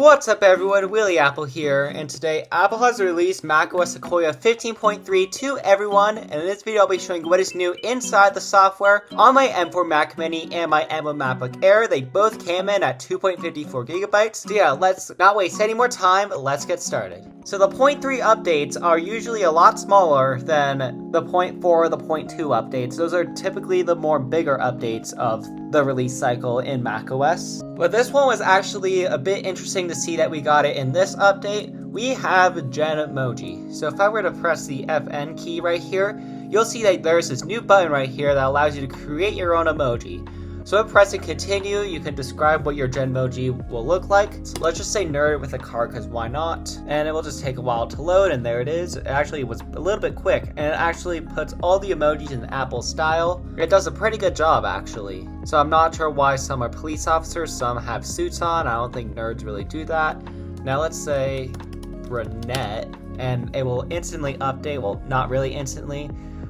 What's up everyone, Willy Apple here, and today Apple has released macOS Sequoia 15.3 to everyone, and in this video I'll be showing you what is new inside the software on my M4 Mac Mini and my M1 MacBook Air. They both came in at 2.54 gigabytes. So yeah, let's not waste any more time, let's get started. So the 0.3 updates are usually a lot smaller than the 0.4 or the 0.2 updates. Those are typically the more bigger updates of the release cycle in macOS. But this one was actually a bit interesting to see that we got it in this update. We have Genmoji. So if I were to press the FN key right here, you'll see that there's this new button right here that allows you to create your own emoji. So if pressing continue, you can describe what your Genmoji will look like. So let's just say nerd with a car, because why not? And it will just take a while to load, and there it is. It actually was a little bit quick, and it actually puts all the emojis in Apple style. It does a pretty good job, actually. So I'm not sure why some are police officers, some have suits on. I don't think nerds really do that. Now let's say brunette, and it will instantly update. Well, not really instantly,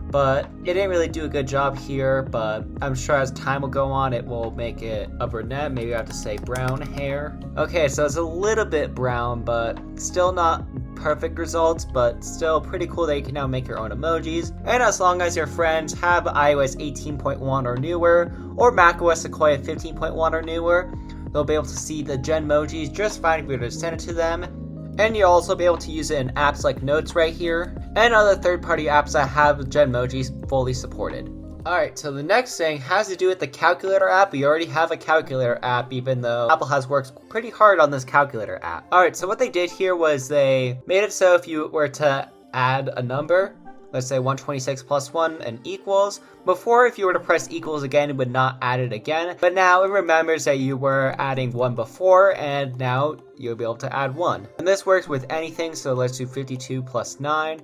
but it didn't really do a good job here, but I'm sure as time will go on, it will make it a brunette. Maybe I have to say brown hair. Okay, so it's a little bit brown, but still not perfect results, but still pretty cool that you can now make your own emojis. And as long as your friends have iOS 18.1 or newer, or macOS Sequoia 15.1 or newer, they'll be able to see the Genmojis just fine if you were to send it to them. And you'll also be able to use it in apps like Notes right here, and other third-party apps that have Genmojis fully supported. Alright, so the next thing has to do with the calculator app. We already have a calculator app, even though Apple has worked pretty hard on this calculator app. Alright, so what they did here was they made it so if you were to add a number, let's say 126 plus 1 and equals. Before, if you were to press equals again, it would not add it again. But now it remembers that you were adding 1 before, and now you'll be able to add 1. And this works with anything, so let's do 52 plus 9.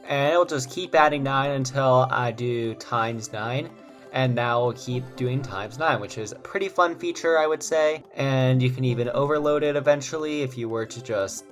And it'll just keep adding 9 until I do times 9. And now we'll keep doing times 9, which is a pretty fun feature, I would say. And you can even overload it eventually if you were to just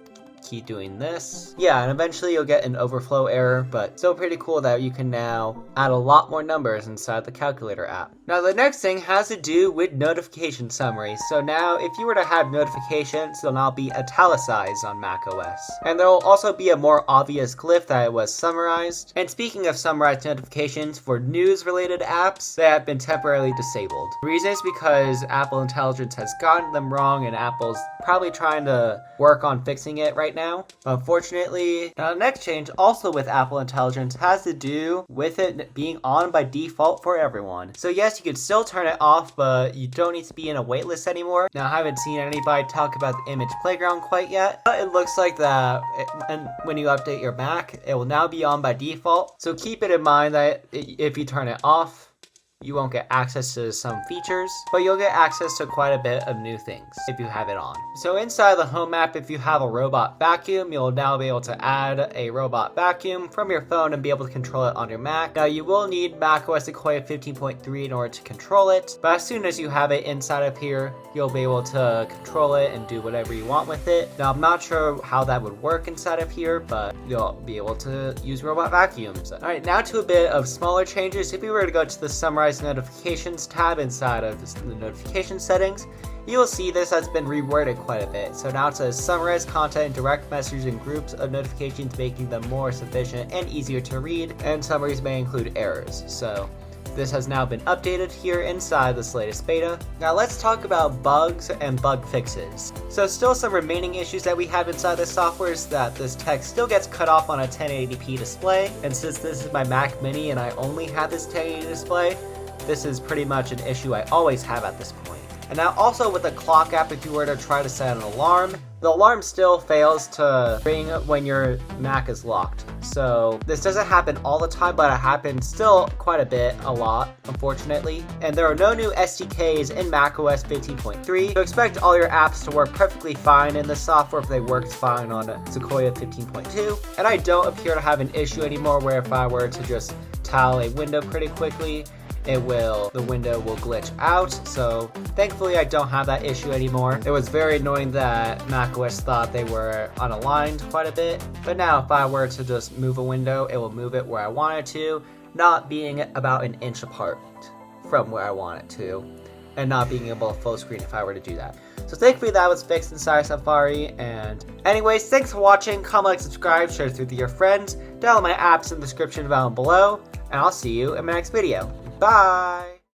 keep doing this. Yeah, and eventually you'll get an overflow error, but still pretty cool that you can now add a lot more numbers inside the calculator app. Now the next thing has to do with notification summaries. So now if you were to have notifications, they'll now be italicized on macOS. And there will also be a more obvious glyph that it was summarized. And speaking of summarized notifications for news related apps, they have been temporarily disabled. The reason is because Apple Intelligence has gotten them wrong, and Apple's probably trying to work on fixing it right now. Unfortunately, now the next change also with Apple Intelligence has to do with it being on by default for everyone. So yes, you can still turn it off, but you don't need to be in a waitlist anymore. Now I haven't seen anybody talk about the image playground quite yet, but it looks like that and when you update your Mac, it will now be on by default. So keep it in mind that if you turn it off, you won't get access to some features, but you'll get access to quite a bit of new things if you have it on. So inside the home app, if you have a robot vacuum, you'll now be able to add a robot vacuum from your phone and be able to control it on your Mac. Now you will need macOS Sequoia 15.3 in order to control it, but as soon as you have it inside of here, you'll be able to control it and do whatever you want with it. Now I'm not sure how that would work inside of here, but you'll be able to use robot vacuums. Alright, now to a bit of smaller changes. If you were to go to the summarize notifications tab inside of the notification settings, you will see this has been reworded quite a bit. So now it says summarize content in direct messages and groups of notifications, making them more sufficient and easier to read, and summaries may include errors. So this has now been updated here inside this latest beta. Now let's talk about bugs and bug fixes. So still some remaining issues that we have inside this software is that this text still gets cut off on a 1080p display, and since this is my Mac Mini and I only have this 1080 display, this is pretty much an issue I always have at this point. And now also with the clock app, if you were to try to set an alarm, the alarm still fails to ring when your Mac is locked. So this doesn't happen all the time, but it happens still quite a bit, a lot, unfortunately. And there are no new SDKs in macOS 15.3, so expect all your apps to work perfectly fine in this software if they worked fine on Sequoia 15.2. And I don't appear to have an issue anymore where if I were to just tile a window pretty quickly, the window will glitch out. So thankfully I don't have that issue anymore. It was very annoying that macOS thought they were unaligned quite a bit, but now if I were to just move a window, it will move it where I want it to, not being about an inch apart from where I want it to, and not being able to full screen if I were to do that. So thankfully that was fixed inside Safari. And anyways, thanks for watching. Comment, like, subscribe, share this with your friends. Download my apps in the description down below. And I'll see you in my next video. Bye!